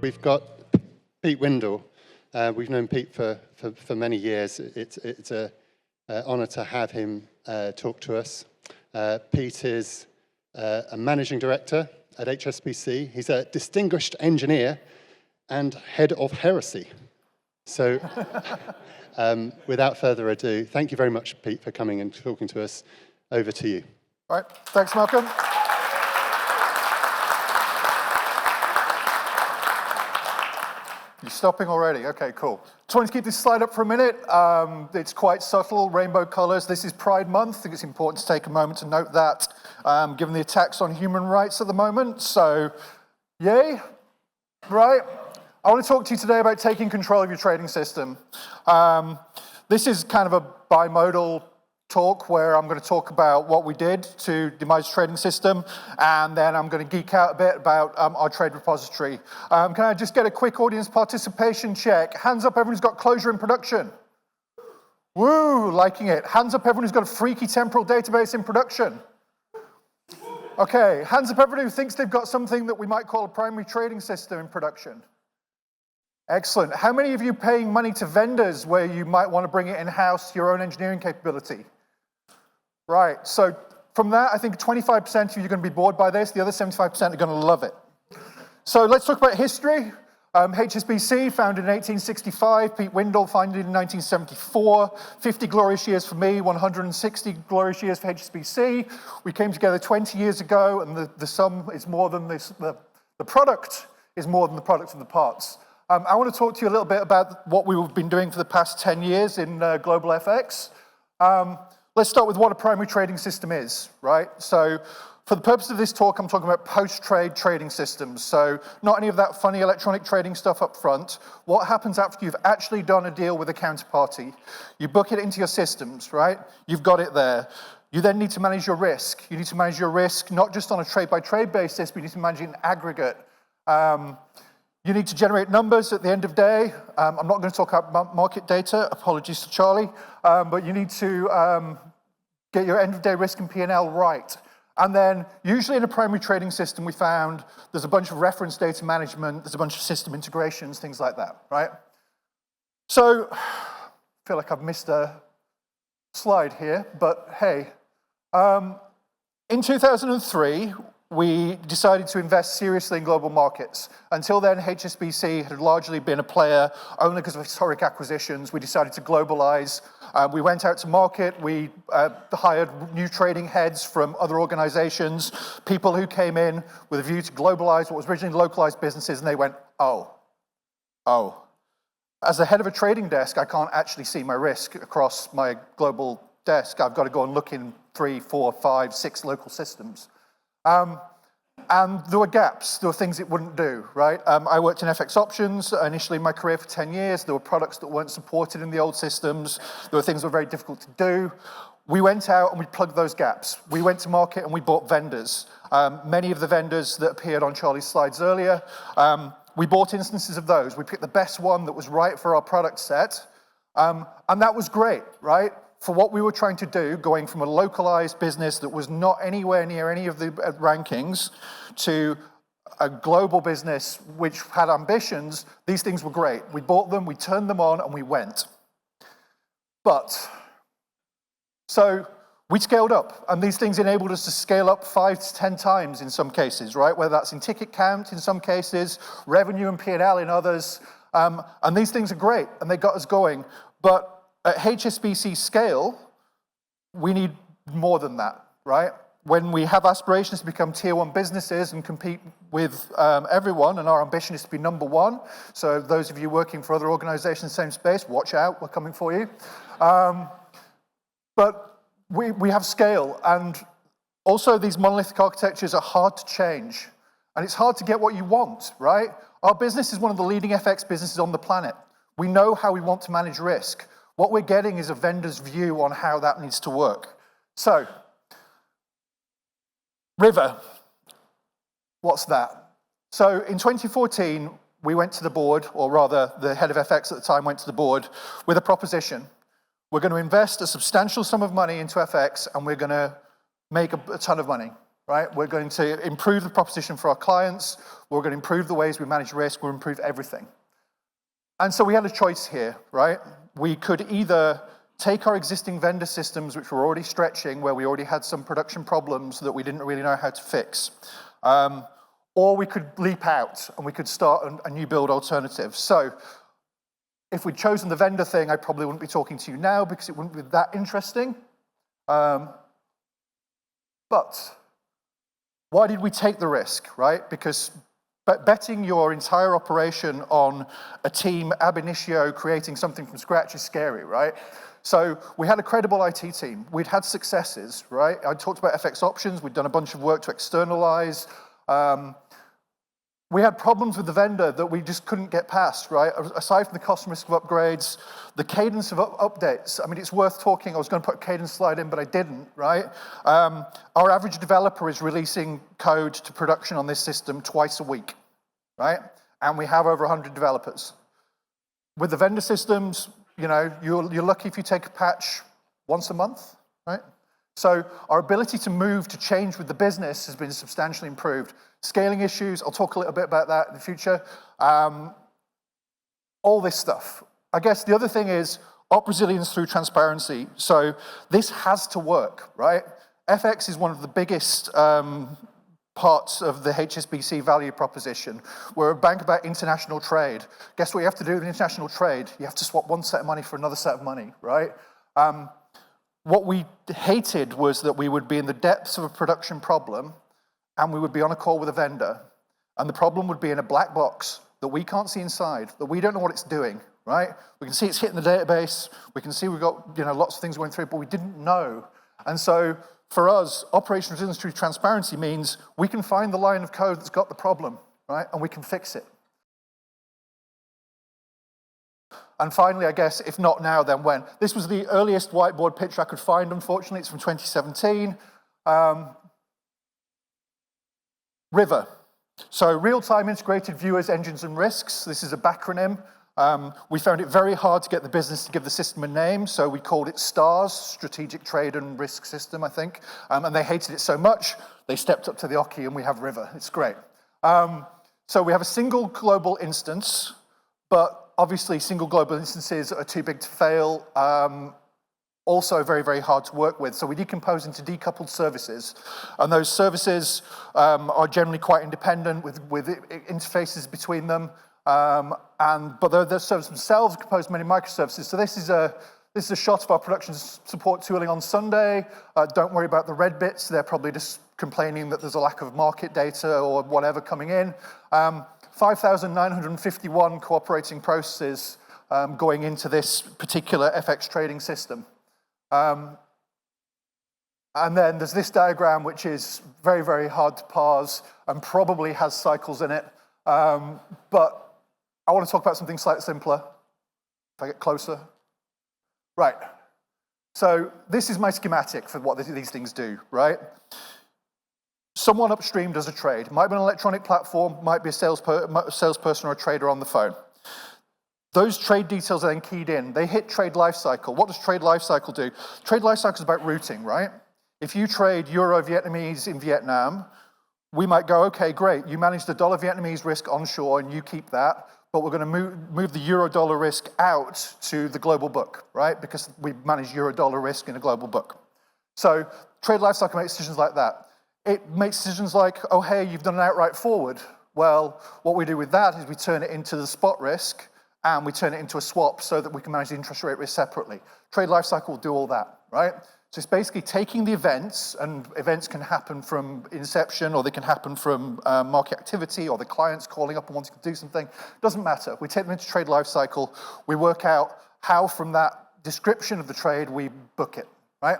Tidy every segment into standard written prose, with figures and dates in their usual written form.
We've got Pete Windle. We've known Pete for many years. It's an honour to have him talk to us. Pete is a managing director at HSBC. He's a distinguished engineer and head of heresy. So without further ado, thank you very much, Pete, for coming and talking to us. Over to you. All right, thanks, Malcolm. You're stopping already? Okay, cool. Just wanted to keep this slide up for a minute. It's quite subtle, rainbow colors. This is Pride Month. I think it's important to take a moment to note that, given the attacks on human rights at the moment. So, yay, right? I want to talk to you today about taking control of your trading system. This is kind of a bimodal talk where I'm going to talk about what we did to demise the trading system, and then I'm going to geek out a bit about our trade repository. Can I just get a quick audience participation check? Hands up everyone who's got Clojure in production. Woo, liking it. Hands up everyone who's got a freaky temporal database in production. Okay, hands up everyone who thinks they've got something that we might call a primary trading system in production. Excellent. How many of you paying money to vendors where you might want to bring it in-house, your own engineering capability? Right, so from that, I think 25% of you are going to be bored by this. The other 75% are going to love it. So let's talk about history. HSBC, founded in 1865. Pete Windle, founded in 1974. 50 glorious years for me, 160 glorious years for HSBC. We came together 20 years ago, and the sum is more than this. The product is more than the product of the parts. I want to talk to you a little bit about what we've been doing for the past 10 years in global FX. Let's start with what a primary trading system is, right? So for the purpose of this talk, I'm talking about post-trade trading systems. So not any of that funny electronic trading stuff up front. What happens after you've actually done a deal with a counterparty? You book it into your systems, right? You've got it there. You then need to manage your risk. You need to manage your risk not just on a trade-by-trade basis, but you need to manage it in aggregate. You need to generate numbers at the end of the day. I'm not going to talk about market data, apologies to Charlie, but you need to get your end-of-day risk and P&L right. And then, usually in a primary trading system, we found there's a bunch of reference data management, there's a bunch of system integrations, things like that, right? So, I feel like I've missed a slide here, but hey. In 2003, we decided to invest seriously in global markets. Until then, HSBC had largely been a player only because of historic acquisitions. We decided to globalize. We went out to market. We hired new trading heads from other organizations, people who came in with a view to globalize what was originally localized businesses, and they went, oh. As the head of a trading desk, I can't actually see my risk across my global desk. I've got to go and look in 3, 4, 5, 6 local systems. And there were gaps, there were things it wouldn't do, right? I worked in FX options initially in my career for 10 years. There were products that weren't supported in the old systems. There were things that were very difficult to do. We went out and we plugged those gaps. We went to market and we bought vendors. Many of the vendors that appeared on Charlie's slides earlier, we bought instances of those. We picked the best one that was right for our product set. And that was great, right? For what we were trying to do, going from a localized business that was not anywhere near any of the rankings to a global business which had ambitions, these things were great. We bought them, we turned them on, and we went. So we scaled up, and these things enabled us to scale up 5 to 10 times in some cases, right? Whether that's in ticket count in some cases, revenue and P&L in others, and these things are great, and they got us going. But at HSBC scale, we need more than that, right? When we have aspirations to become tier 1 businesses and compete with everyone, and our ambition is to be number 1, so those of you working for other organizations in the same space, watch out, we're coming for you. But we have scale, and also these monolithic architectures are hard to change, and it's hard to get what you want, right? Our business is one of the leading FX businesses on the planet. We know how we want to manage risk. What we're getting is a vendor's view on how that needs to work. So, River, what's that? So in 2014, we went to the board, or rather the head of FX at the time went to the board with a proposition. We're going to invest a substantial sum of money into FX and we're going to make a ton of money, right? We're going to improve the proposition for our clients. We're going to improve the ways we manage risk. We'll improve everything. And so we had a choice here, right? We could either take our existing vendor systems, which were already stretching, where we already had some production problems that we didn't really know how to fix, or we could leap out and we could start a new build alternative. So if we'd chosen the vendor thing, I probably wouldn't be talking to you now because it wouldn't be that interesting. But why did we take the risk, right? Because betting your entire operation on a team ab initio creating something from scratch is scary, right? So we had a credible IT team. We'd had successes, right? I talked about FX options. We'd done a bunch of work to externalize. We had problems with the vendor that we just couldn't get past, right? Aside from the cost and risk of upgrades, the cadence of updates. I mean, it's worth talking. I was going to put a cadence slide in, but I didn't, right? Our average developer is releasing code to production on this system twice a week, right? And we have over 100 developers. With the vendor systems, you know, you're lucky if you take a patch once a month, right? So our ability to move, to change with the business has been substantially improved. Scaling issues, I'll talk a little bit about that in the future. All this stuff. I guess the other thing is op resilience through transparency. So this has to work, right? FX is one of the biggest parts of the HSBC value proposition. We're a bank about international trade. Guess what you have to do with international trade? You have to swap one set of money for another set of money, right? What we hated was that we would be in the depths of a production problem and we would be on a call with a vendor, and the problem would be in a black box that we can't see inside, that we don't know what it's doing, right? We can see it's hitting the database, we can see we've got lots of things going through, but we didn't know. And so for us, operational resilience through transparency means we can find the line of code that's got the problem, right? And we can fix it. And finally, I guess, if not now, then when? This was the earliest whiteboard picture I could find, unfortunately. It's from 2017. River. So real-time integrated viewers, engines, and risks. This is a backronym. We found it very hard to get the business to give the system a name, so we called it STARS, Strategic Trade and Risk System, I think. And they hated it so much, they stepped up to the oche, and we have River. It's great. So we have a single global instance, but obviously single global instances are too big to fail. Also very, very hard to work with. So we decompose into decoupled services. And those services are generally quite independent with interfaces between them. But the services themselves are composed of many microservices. So this is a shot of our production support tooling on Sunday. Don't worry about the red bits. They're probably just complaining that there's a lack of market data or whatever coming in. 5,951 cooperating processes going into this particular FX trading system. And then there's this diagram, which is very, very hard to parse and probably has cycles in it. But I want to talk about something slightly simpler. If I get closer. Right. So this is my schematic for what these things do, right? Someone upstream does a trade. It might be an electronic platform, might be a salesperson or a trader on the phone. Those trade details are then keyed in. They hit trade lifecycle. What does trade lifecycle do? Trade lifecycle is about routing, right? If you trade Euro Vietnamese in Vietnam, we might go, okay, great, you manage the dollar Vietnamese risk onshore and you keep that, but we're going to move the euro dollar risk out to the global book, right? Because we manage euro dollar risk in a global book. So trade lifecycle makes decisions like that. It makes decisions like, oh, hey, you've done an outright forward. Well, what we do with that is we turn it into the spot risk and we turn it into a swap so that we can manage the interest rate risk separately. Trade lifecycle will do all that, right? So it's basically taking the events, and events can happen from inception, or they can happen from market activity, or the client's calling up and wanting to do something. Doesn't matter. We take them into trade lifecycle. We work out how from that description of the trade we book it, right?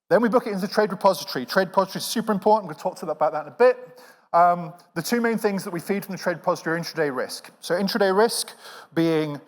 Then we book it into the trade repository. Trade repository is super important. We'll talk about that in a bit. The two main things that we feed from the trade repository are intraday risk. So intraday risk being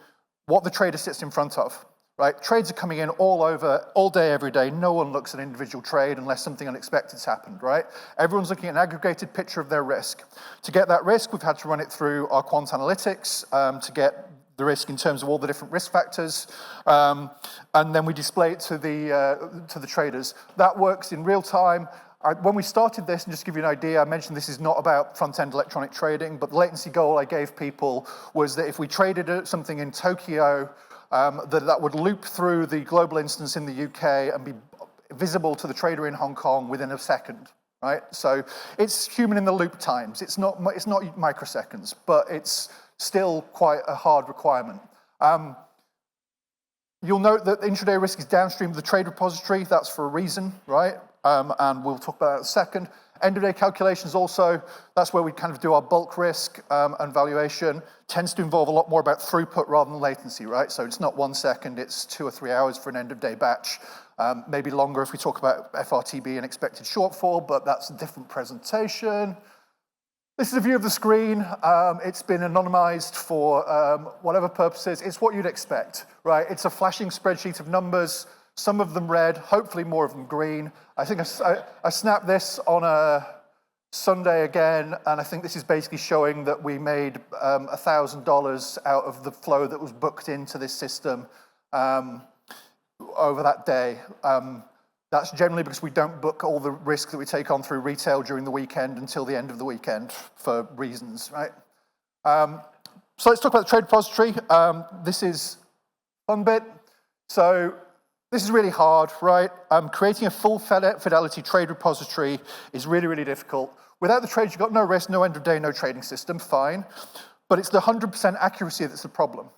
what the trader sits in front of, right? Trades are coming in all over, all day, every day. No one looks at an individual trade unless something unexpected's happened, right? Everyone's looking at an aggregated picture of their risk. To get that risk, we've had to run it through our quant analytics to get the risk in terms of all the different risk factors, and then we display it to the traders. That works in real time. When we started this, and just to give you an idea, I mentioned this is not about front-end electronic trading, but the latency goal I gave people was that if we traded something in Tokyo, that would loop through the global instance in the UK and be visible to the trader in Hong Kong within a second, right? So it's human in the loop times. It's not microseconds, but it's still quite a hard requirement. You'll note that intraday risk is downstream of the trade repository. That's for a reason, right? And we'll talk about that in a second. End of day calculations also, that's where we kind of do our bulk risk and valuation. Tends to involve a lot more about throughput rather than latency, right? So it's not 1 second, it's 2 or 3 hours for an end of day batch. Maybe longer if we talk about FRTB and expected shortfall, but that's a different presentation. This is a view of the screen. It's been anonymized for whatever purposes. It's what you'd expect, right? It's a flashing spreadsheet of numbers, some of them red, hopefully more of them green. I think I snapped this on a Sunday again, and I think this is basically showing that we made $1,000 out of the flow that was booked into this system over that day. That's generally because we don't book all the risk that we take on through retail during the weekend until the end of the weekend for reasons, right? So let's talk about the trade repository. This is fun bit. So this is really hard, right? Creating a full fidelity trade repository is really, really difficult. Without the trades, you've got no risk, no end of day, no trading system, fine. But it's the 100% accuracy that's the problem.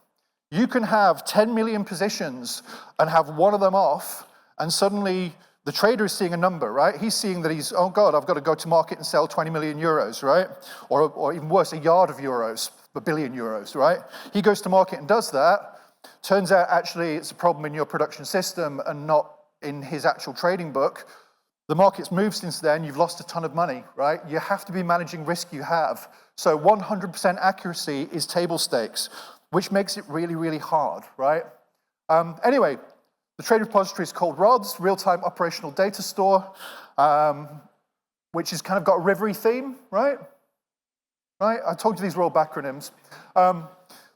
You can have 10 million positions and have one of them off, and suddenly the trader is seeing a number, right? He's seeing that he's, oh God, I've got to go to market and sell 20 million euros, right? Or even worse, a yard of euros, a billion euros, right? He goes to market and does that. Turns out actually it's a problem in your production system and not in his actual trading book. The market's moved since then, you've lost a ton of money, right? You have to be managing risk you have. So 100% accuracy is table stakes, which makes it really, really hard, right? Anyway, the trade repository is called RODS, Real-Time Operational Data Store, which has kind of got a Rivery theme, right? Right? I told you these were all acronyms.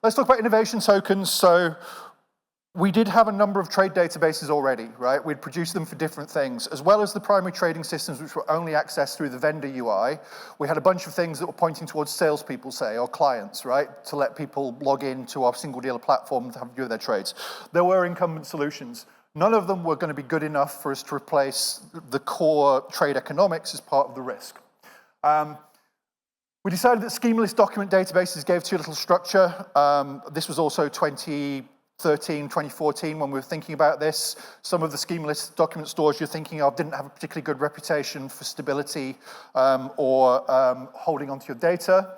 Let's talk about innovation tokens. So we did have a number of trade databases already, right? We'd produced them for different things, as well as the primary trading systems, which were only accessed through the vendor UI. We had a bunch of things that were pointing towards salespeople, say, or clients, right? To let people log into our single dealer platform to have a view of their trades. There were incumbent solutions. None of them were going to be good enough for us to replace the core trade economics as part of the risk. We decided that schemaless document databases gave too little structure. This was also 2013, 2014 when we were thinking about this. Some of the schemaless document stores you're thinking of didn't have a particularly good reputation for stability or holding onto your data.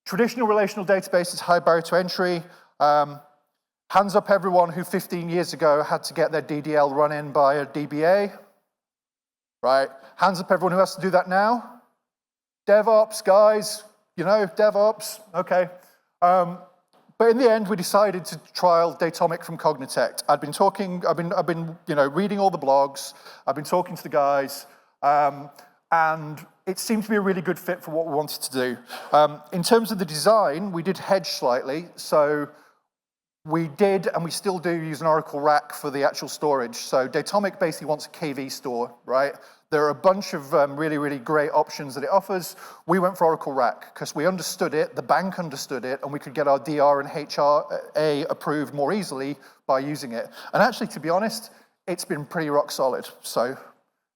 Traditional relational databases, high barrier to entry. Hands up everyone who 15 years ago had to get their DDL run in by a DBA. Right? Hands up everyone who has to do that now. DevOps, guys, you know, DevOps, okay. But in the end, we decided to trial Datomic from Cognitect. I've been reading all the blogs. I've been talking to the guys, and it seemed to be a really good fit for what we wanted to do. In terms of the design, we did hedge slightly. So we did, and we still do, use an Oracle rack for the actual storage. So Datomic basically wants a KV store, right? There are a bunch of really, really great options that it offers. We went for Oracle rack because we understood it, the bank understood it, and we could get our DR and HRA approved more easily by using it. And actually, to be honest, it's been pretty rock solid. So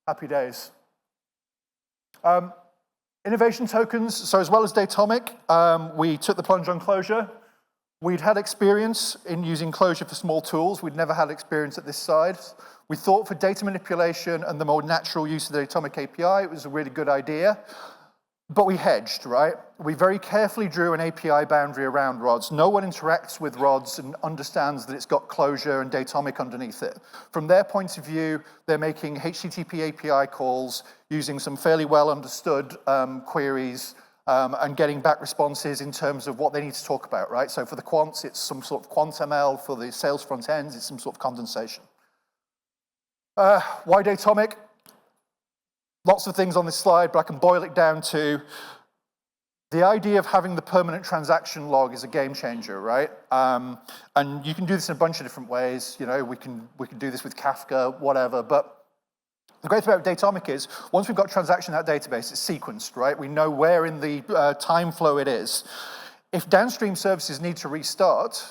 happy days. Innovation tokens. So as well as Datomic, we took the plunge on Clojure. We'd had experience in using Clojure for small tools. We'd never had experience at this size. We thought for data manipulation and the more natural use of the Datomic API, it was a really good idea. But we hedged, right? We very carefully drew an API boundary around RODS. No one interacts with RODS and understands that it's got Clojure and Datomic underneath it. From their point of view, they're making HTTP API calls using some fairly well understood queries and getting back responses in terms of what they need to talk about, right? So for the quants, it's some sort of quant ML. For the sales front ends, it's some sort of condensation. Why Datomic? Lots of things on this slide, but I can boil it down to the idea of having the permanent transaction log is a game changer, right? And you can do this in a bunch of different ways. You know, we can do this with Kafka, whatever, but The great thing about Datomic is, once we've got transaction in that database, it's sequenced, right? We know where in the time flow it is. If downstream services need to restart,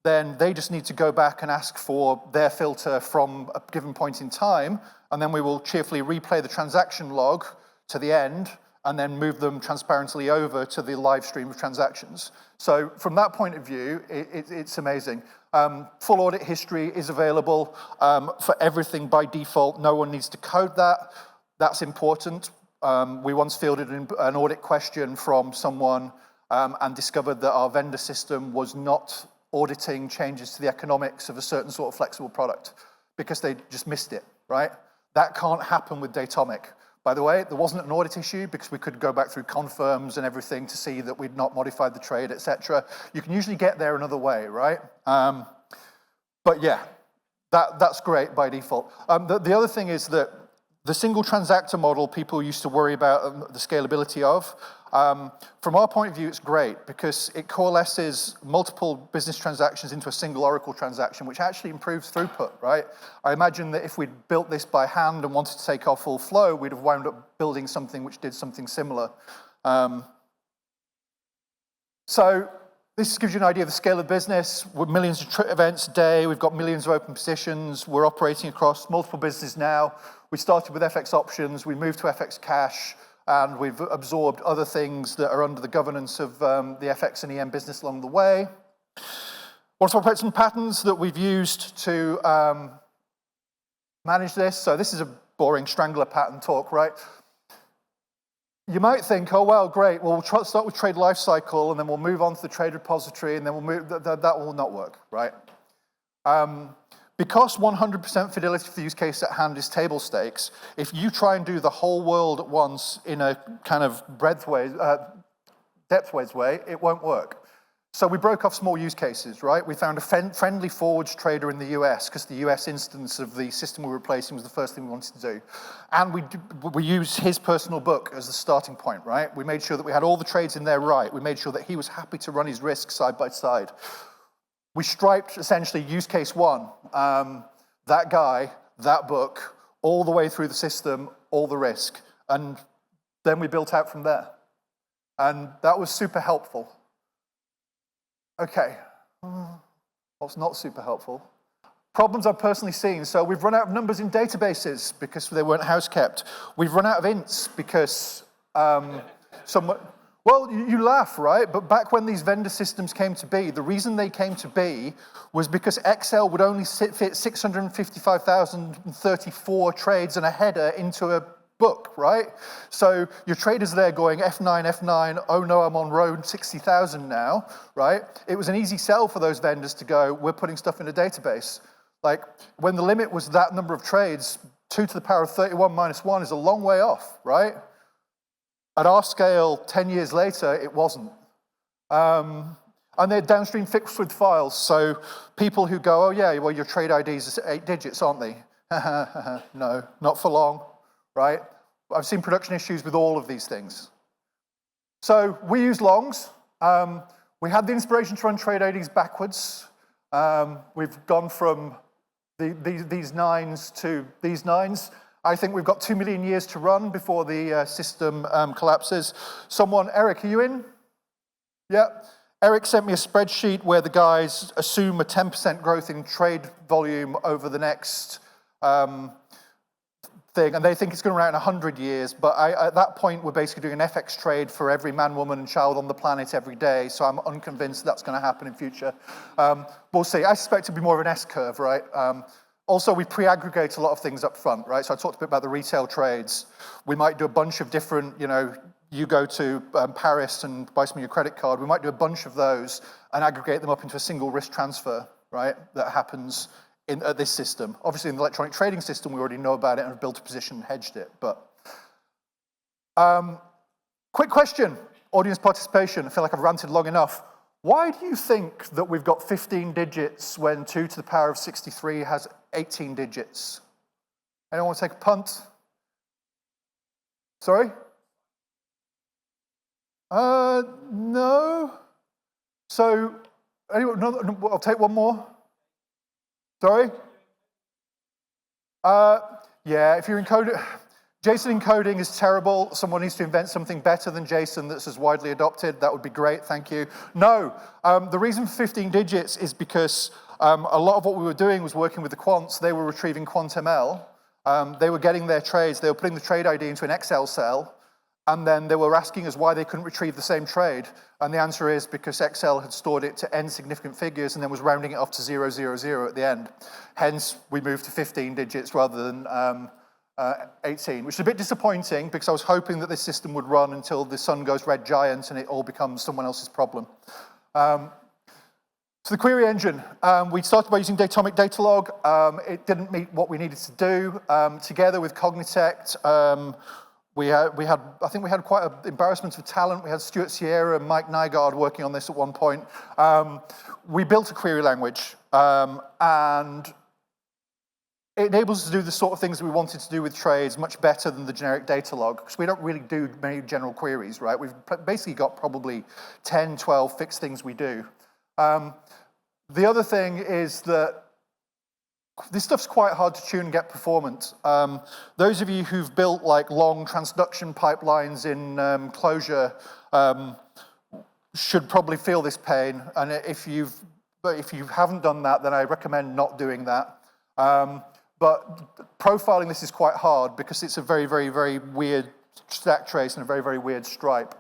then they just need to go back and ask for their filter from a given point in time, and then we will cheerfully replay the transaction log to the end, and then move them transparently over to the live stream of transactions. So from that point of view, it's amazing. Full audit history is available for everything by default. No one needs to code that. That's important. We once fielded an audit question from someone and discovered that our vendor system was not auditing changes to the economics of a certain sort of flexible product because they just missed it, right? That can't happen with Datomic. By the way, there wasn't an audit issue because we could go back through confirms and everything to see that we'd not modified the trade, etc. You can usually get there another way, right? But yeah, that's great by default. The other thing is that the single transactor model people used to worry about the scalability of. From our point of view, it's great because it coalesces multiple business transactions into a single Oracle transaction, which actually improves throughput, right? I imagine that if we'd built this by hand and wanted to take our full flow, we'd have wound up building something which did something similar. So this gives you an idea of the scale of business. We're millions of events a day. We've got millions of open positions. We're operating across multiple businesses now. We started with FX options. We moved to FX cash. And we've absorbed other things that are under the governance of the FX and EM business along the way. Want to talk about some patterns that we've used to manage this. So this is a boring Strangler Pattern talk, right? You might think, oh, well, great. Well, we'll start with trade lifecycle, and then we'll move on to the trade repository, and then we'll move. That will not work, right? Because 100% fidelity for the use case at hand is table stakes, if you try and do the whole world at once in a kind of depth-ways way, it won't work. So we broke off small use cases, right? We found a friendly forwards trader in the US because the US instance of the system we were replacing was the first thing we wanted to do. And we used his personal book as the starting point, right? We made sure that we had all the trades in there right. We made sure that he was happy to run his risk side by side. We striped essentially use case one, that guy, that book, all the way through the system, all the risk. And then we built out from there. And that was super helpful. Okay, what's not super helpful? Problems I've personally seen. So we've run out of numbers in databases because they weren't house kept. We've run out of ints because well, you laugh, right? But back when these vendor systems came to be, the reason they came to be was because Excel would only fit 655,034 trades and a header into a book, right? So your trader's there going F9, F9, oh no, I'm on row 60,000 now, right? It was an easy sell for those vendors to go, we're putting stuff in a database. Like, when the limit was that number of trades, 2 to the power of 31 minus 1 is a long way off, right? At our scale, 10 years later, it wasn't. And they're downstream fixed with files, so people who go, oh yeah, well your trade IDs are 8 digits, aren't they? No, not for long, right? I've seen production issues with all of these things. So we use longs. We had the inspiration to run trade IDs backwards. We've gone from these 9s to these 9s. I think we've got 2 million years to run before the system collapses. Eric, are you in? Yeah. Eric sent me a spreadsheet where the guys assume a 10% growth in trade volume over the next thing, and they think it's going to run 100 years, but at that point, we're basically doing an FX trade for every man, woman, and child on the planet every day, so I'm unconvinced that's going to happen in future. We'll see. I suspect it'll be more of an S-curve, right? Also, we pre-aggregate a lot of things up front, right? So I talked a bit about the retail trades. We might do a bunch of different, you go to Paris and buy some of your credit card. We might do a bunch of those and aggregate them up into a single risk transfer, right? That happens in this system. Obviously, in the electronic trading system, we already know about it and have built a position and hedged it. But quick question, audience participation. I feel like I've ranted long enough. Why do you think that we've got 15 digits when 2 to the power of 63 has 18 digits? Anyone want to take a punt? Sorry? No. So, anyway, no, I'll take one more. Sorry? Yeah, if you're encoding, JSON encoding is terrible. Someone needs to invent something better than JSON that's as widely adopted. That would be great, thank you. No, the reason for 15 digits is because a lot of what we were doing was working with the quants. They were retrieving quant.ml. They were getting their trades. They were putting the trade ID into an Excel cell, and then they were asking us why they couldn't retrieve the same trade. And the answer is because Excel had stored it to n significant figures and then was rounding it off to 000 at the end. Hence, we moved to 15 digits rather than 18, which is a bit disappointing because I was hoping that this system would run until the sun goes red giant and it all becomes someone else's problem. So the query engine, we started by using Datomic Datalog. It didn't meet what we needed to do. Together with Cognitect, I think we had quite an embarrassment of talent. We had Stuart Sierra and Mike Nygaard working on this at one point. We built a query language, and it enables us to do the sort of things that we wanted to do with trades much better than the generic data log, because we don't really do many general queries, right? We've basically got probably 10, 12 fixed things we do. The other thing is that this stuff's quite hard to tune and get performance. Those of you who've built like long transduction pipelines in Clojure should probably feel this pain. And if you haven't done that, then I recommend not doing that. But profiling this is quite hard because it's a very, very, very weird stack trace and a very, very weird stripe.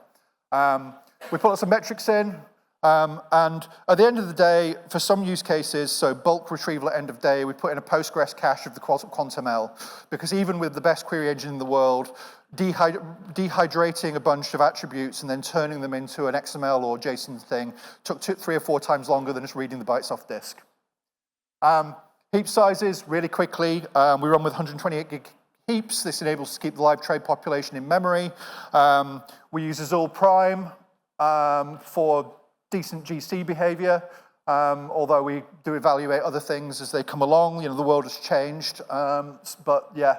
We put lots of metrics in. And at the end of the day, for some use cases, so bulk retrieval at end of day, we put in a Postgres cache of the quant.ml, because even with the best query engine in the world, dehydrating a bunch of attributes and then turning them into an XML or JSON thing took 3 or 4 times longer than just reading the bytes off disk. Heap sizes, really quickly, we run with 128 gig heaps. This enables us to keep the live trade population in memory. We use Azul Prime for decent GC behavior, although we do evaluate other things as they come along. You know, the world has changed, but yeah.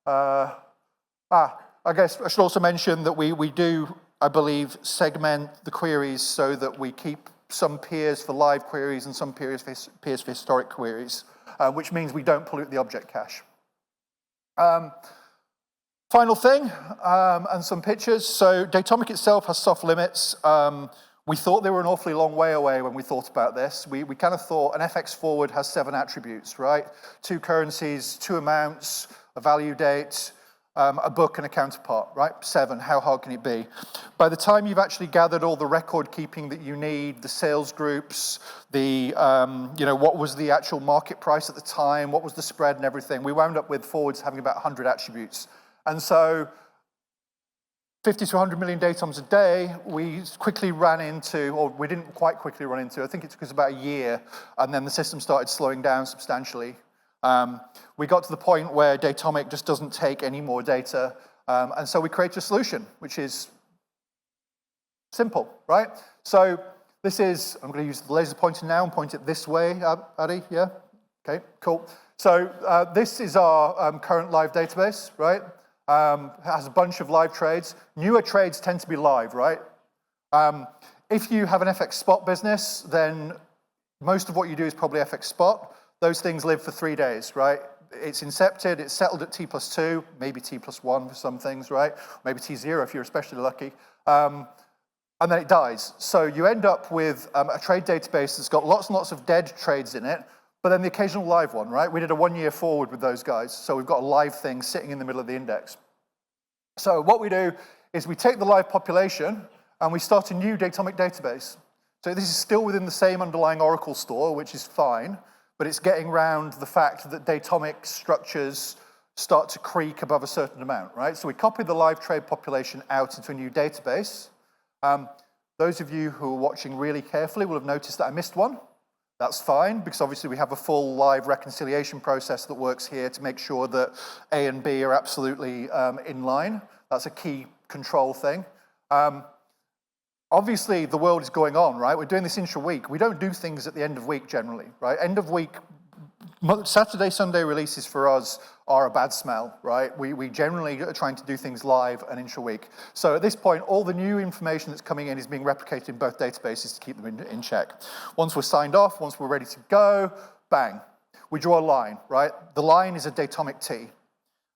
I guess I should also mention that we do, I believe, segment the queries so that we keep some peers for live queries and some peers for historic queries, which means we don't pollute the object cache. Final thing, and some pictures. So Datomic itself has soft limits. We thought they were an awfully long way away when we thought about this. We kind of thought an FX forward has 7 attributes, right? 2 currencies, 2 amounts, a value date, a book and a counterpart, right? 7, how hard can it be? By the time you've actually gathered all the record keeping that you need, the sales groups, the, what was the actual market price at the time, what was the spread and everything, we wound up with forwards having about 100 attributes. And so 50 to 100 million datums a day, we quickly ran into, or we didn't quite quickly run into, I think it took us about a year, and then the system started slowing down substantially. We got to the point where Datomic just doesn't take any more data, and so we created a solution, which is simple, right? So this is, I'm going to use the laser pointer now and point it this way, Addy, yeah? Okay, cool. So this is our current live database, right? It has a bunch of live trades. Newer trades tend to be live, right? If you have an FX spot business, then most of what you do is probably FX spot. Those things live for 3 days, right? It's incepted, it's settled at T+2, maybe T+1 for some things, right? Maybe T0 if you're especially lucky. And then it dies. So you end up with a trade database that's got lots and lots of dead trades in it, but then the occasional live one, right? We did a 1-year forward with those guys, so we've got a live thing sitting in the middle of the index. So what we do is we take the live population and we start a new Datomic database. So this is still within the same underlying Oracle store, which is fine, but it's getting around the fact that Datomic structures start to creak above a certain amount, right? So we copy the live trade population out into a new database. Those of you who are watching really carefully will have noticed that I missed one. That's fine, because obviously we have a full live reconciliation process that works here to make sure that A and B are absolutely in line. That's a key control thing. Obviously, the world is going on, right? We're doing this intra-week. We don't do things at the end of week generally, right? End of week, Saturday, Sunday releases for us are a bad smell, right? We generally are trying to do things live and intra-week. So at this point, all the new information that's coming in is being replicated in both databases to keep them in check. Once we're signed off, once we're ready to go, bang, we draw a line, right? The line is a Datomic T.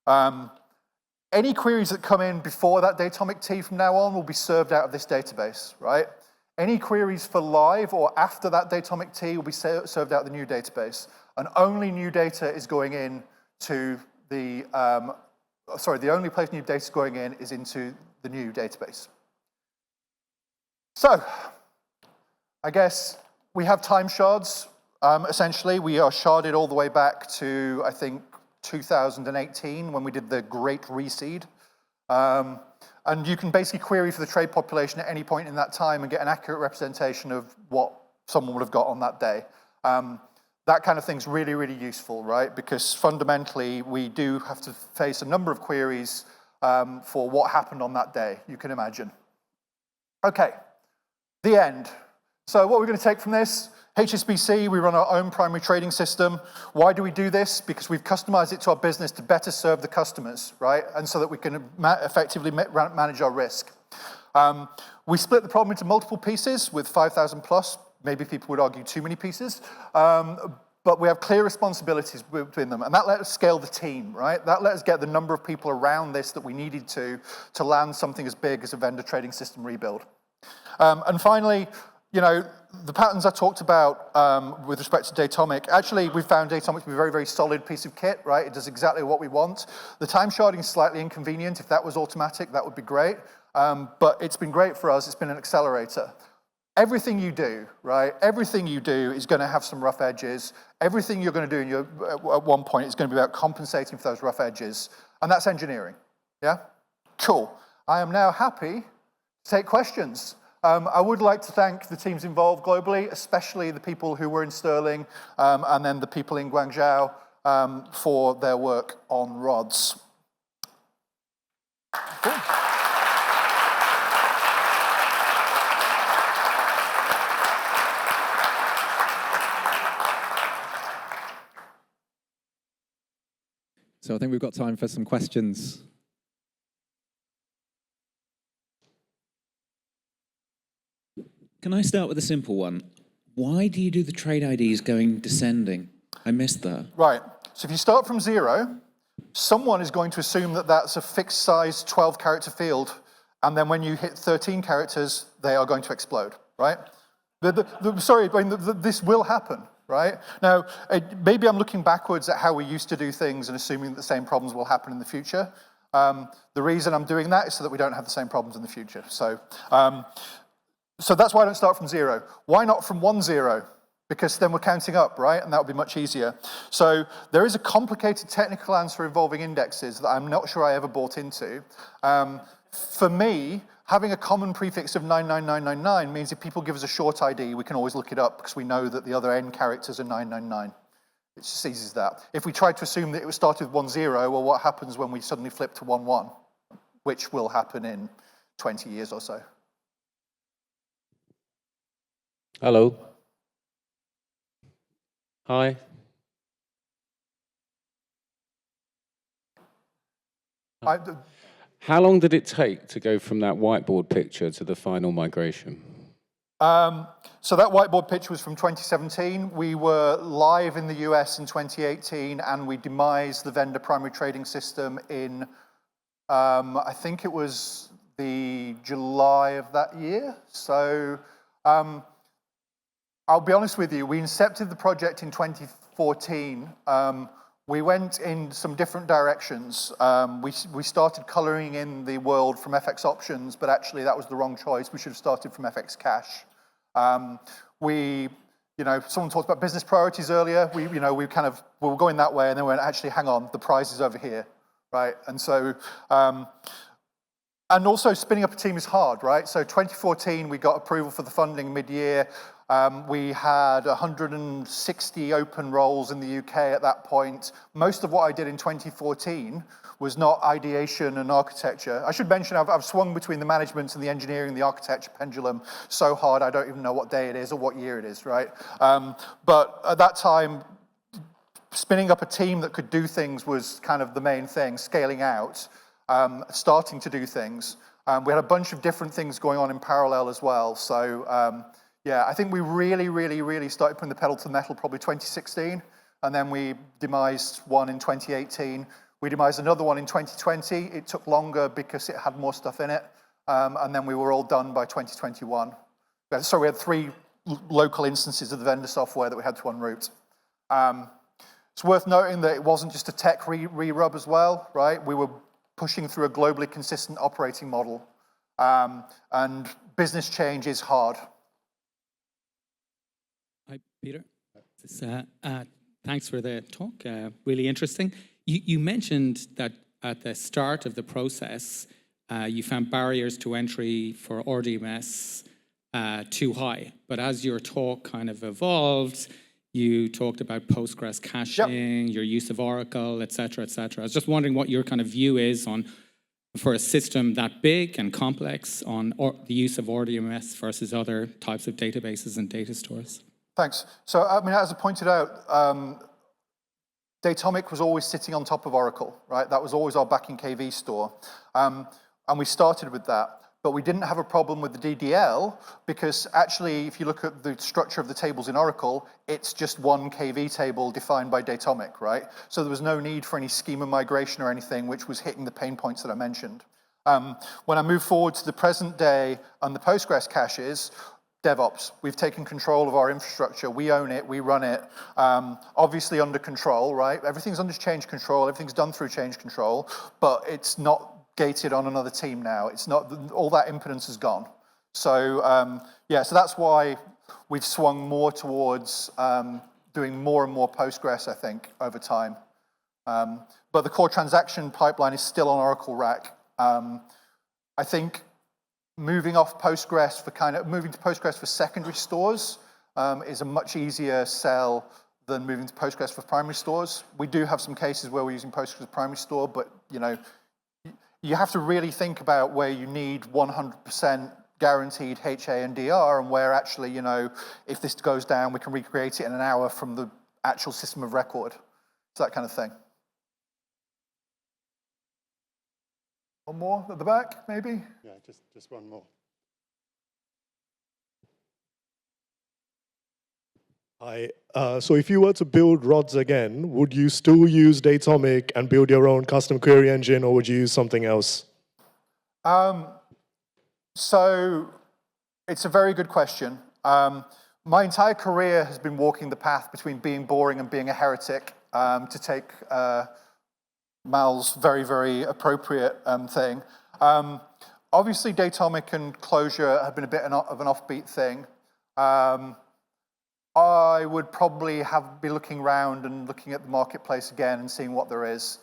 Any queries that come in before that Datomic T from now on will be served out of this database, right? Any queries for live or after that Datomic T will be served out of the new database. And only new data is going in to the, the only place new data is going in is into the new database. So, I guess we have time shards. Essentially, we are sharded all the way back to, I think, 2018 when we did the great reseed. And you can basically query for the trade population at any point in that time and get an accurate representation of what someone would have got on that day. That kind of thing's really, really useful, right? Because fundamentally, we do have to face a number of queries for what happened on that day, you can imagine. Okay, the end. So what we're going to take from this, HSBC, we run our own primary trading system. Why do we do this? Because we've customized it to our business to better serve the customers, right? And so that we can effectively manage our risk. We split the problem into multiple pieces with 5,000 plus. Maybe people would argue too many pieces. But we have clear responsibilities between them. And that let us scale the team, right? That let us get the number of people around this that we needed to land something as big as a vendor trading system rebuild. And finally, you know, the patterns I talked about with respect to Datomic, actually we found Datomic to be a very, very solid piece of kit, right? It does exactly what we want. The time sharding is slightly inconvenient. If that was automatic, that would be great. But it's been great for us. It's been an accelerator. Everything you do, right? Everything you do is going to have some rough edges. Everything you're going to do at one point is going to be about compensating for those rough edges. And that's engineering, yeah? Cool. I am now happy to take questions. I would like to thank the teams involved globally, especially the people who were in Sterling and then the people in Guangzhou for their work on rods. Cool. So I think we've got time for some questions. Can I start with a simple one? Why do you do the trade IDs going descending? I missed that. Right. So if you start from 0, someone is going to assume that that's a fixed size 12-character field, and then when you hit 13 characters, they are going to explode, right? This will happen, right? Now, maybe I'm looking backwards at how we used to do things and assuming that the same problems will happen in the future. The reason I'm doing that is so that we don't have the same problems in the future. So that's why I don't start from 0. Why not from 1, 0? Because then we're counting up, right? And that would be much easier. So there is a complicated technical answer involving indexes that I'm not sure I ever bought into. For me, having a common prefix of 99999 means if people give us a short ID, we can always look it up because we know that the other n characters are 999. It's just easy as that. If we try to assume that it was started with 1, 0, well, what happens when we suddenly flip to 1, 1? Which will happen in 20 years or so. Hello. Hi. How long did it take to go from that whiteboard picture to the final migration? So that whiteboard picture was from 2017. We were live in the US in 2018, and we demised the vendor primary trading system in, I think it was the July of that year. So I'll be honest with you, we incepted the project in 2014. We went in some different directions. We started coloring in the world from FX options, but actually that was the wrong choice. We should have started from FX cash. Someone talked about business priorities earlier. We were going that way, and then we went, actually, hang on, the prize is over here, right? And so, and also spinning up a team is hard, right? So 2014, we got approval for the funding mid-year. We had 160 open roles in the UK at that point. Most of what I did in 2014 was not ideation and architecture. I should mention I've swung between the management and the engineering and the architecture pendulum so hard I don't even know what day it is or what year it is, right? But at that time, spinning up a team that could do things was kind of the main thing, scaling out, starting to do things. We had a bunch of different things going on in parallel as well. So yeah, I think we really started putting the pedal to the metal probably 2016, and then we demised one in 2018. We demised another one in 2020. It took longer because it had more stuff in it. And then we were all done by 2021. So we had 3 local instances of the vendor software that we had to unroot. It's worth noting that it wasn't just a tech re-rub as well, right? We were pushing through a globally consistent operating model. And business change is hard. Hi, Peter. Thanks for the talk. Really interesting. You mentioned that at the start of the process, you found barriers to entry for RDMS too high. But as your talk kind of evolved, you talked about Postgres caching, your use of Oracle, et cetera, et cetera. I was just wondering what your kind of view is on, for a system that big and complex, on the use of RDMS versus other types of databases and data stores. Thanks. So, I mean, as I pointed out, Datomic was always sitting on top of Oracle, right? That was always our backing KV store. And we started with that. But we didn't have a problem with the DDL because actually, if you look at the structure of the tables in Oracle, it's just one KV table defined by Datomic, right? So there was no need for any schema migration or anything, which was hitting the pain points that I mentioned. When I move forward to the present day and the Postgres caches, DevOps, we've taken control of our infrastructure. We own it, we run it, obviously under control, right? Everything's under change control, everything's done through change control, but it's not gated on another team now. It's not, all that impedance is gone. So yeah, so that's why we've swung more towards doing more and more Postgres, I think, over time. But the core transaction pipeline is still on Oracle Rack. I think moving off Postgres for moving to Postgres for secondary stores is a much easier sell than moving to Postgres for primary stores. We do have some cases where we're using Postgres as primary store, but you know, you have to really think about where you need 100% guaranteed HA and DR, and where actually, you know, if this goes down, we can recreate it in an hour from the actual system of record. So that kind of thing. One more at the back, maybe? Yeah, just one more. Hi. So if you were to build rods again, would you still use Datomic and build your own custom query engine, or would you use something else? So it's a very good question. My entire career has been walking the path between being boring and being a heretic, to take Mal's very, very appropriate thing. Obviously, Datomic and Clojure have been a bit of an offbeat thing. I would probably be looking around and looking at the marketplace again and seeing what there is.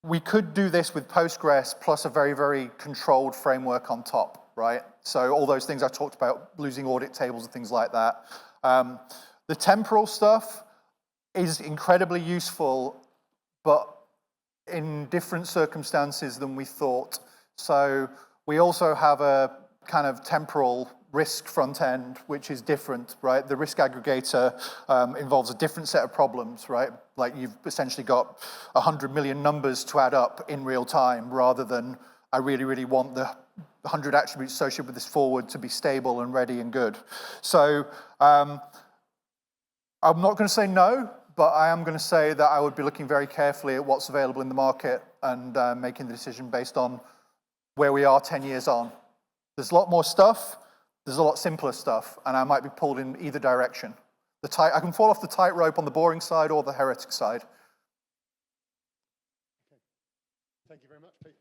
We could do this with Postgres plus a very, very controlled framework on top, right? So all those things I talked about, losing audit tables and things like that. The temporal stuff is incredibly useful, but in different circumstances than we thought. So we also have a kind of temporal risk front end, which is different, right? The risk aggregator involves a different set of problems, right? Like you've essentially got 100 million numbers to add up in real time, rather than I really, really want the 100 attributes associated with this forward to be stable and ready and good. So I'm not going to say no, but I am going to say that I would be looking very carefully at what's available in the market and making the decision based on where we are 10 years on. There's a lot more stuff. There's a lot simpler stuff, and I might be pulled in either direction. I can fall off the tightrope on the boring side or the heretic side. Thank you very much, Pete.